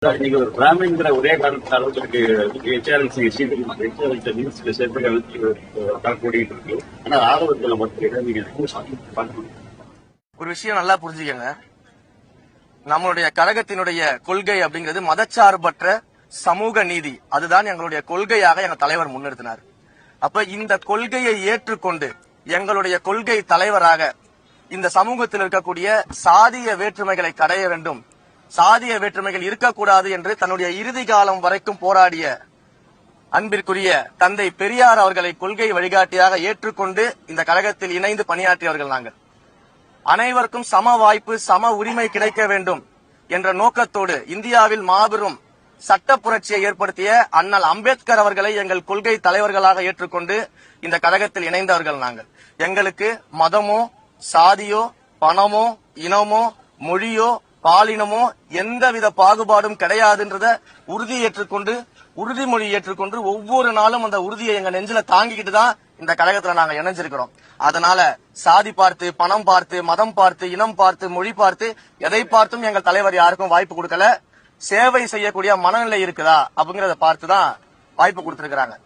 நீங்க ஒரு பிராமின்ங்கிற ஒரே காரணத்தால் உங்களுக்கு இருக்கு. ஆனா ஆதரவுகளை மட்டும் நீங்க ஒரு விஷயம் நல்லா புரிஞ்சுக்கங்க. நம்மளுடைய கழகத்தினுடைய கொள்கை அப்படிங்கிறது மதச்சார்பற்ற சமூக நீதி. அதுதான் எங்களுடைய கொள்கையாக எங்க தலைவர் முன்னிறுத்தினார். அப்ப இந்த கொள்கையை ஏற்றுக்கொண்டு எங்களுடைய கொள்கை தலைவராக இந்த சமூகத்தில் இருக்கக்கூடிய சாதிய வேற்றுமைகளை கடைய வேண்டும், சாதிய வேற்றுமைகள் இருக்கக்கூடாது என்று தன்னுடைய இறுதி காலம் வரைக்கும் போராடிய அன்பிற்குரிய தந்தை பெரியார் அவர்களை கொள்கை வழிகாட்டியாக ஏற்றுக்கொண்டு இந்த கழகத்தில் இணைந்து பணியாற்றியவர்கள் நாங்கள். அனைவருக்கும் சம வாய்ப்பு, சம உரிமை கிடைக்க வேண்டும் என்ற நோக்கத்தோடு இந்தியாவில் மாபெரும் சட்ட புரட்சியை ஏற்படுத்திய அண்ணல் அம்பேத்கர் அவர்களை எங்கள் கொள்கை தலைவர்களாக ஏற்றுக்கொண்டு இந்த கழகத்தில் இணைந்தவர்கள் நாங்கள். எங்களுக்கு மதமோ, சாதியோ, பணமோ, இனமோ, மொழியோ, பாலினமோ எந்தவித பாகுபாடும் கிடையாதுன்றத உறுதிமொழி ஏற்றுக்கொண்டு ஒவ்வொரு நாளும் அந்த உறுதியை எங்க நெஞ்சில தாங்கிக்கிட்டு தான் இந்த கழகத்துல நாங்க இணைஞ்சிருக்கிறோம். அதனால சாதி பார்த்து, பணம் பார்த்து, மதம் பார்த்து, இனம் பார்த்து, மொழி பார்த்து, எதை பார்த்தும் எங்கள் தலைவர் யாருக்கும் வாய்ப்பு கொடுக்கல. சேவை செய்யக்கூடிய மனநிலை இருக்குதா அப்படிங்கறத பார்த்துதான் வாய்ப்பு கொடுத்திருக்கிறாங்க.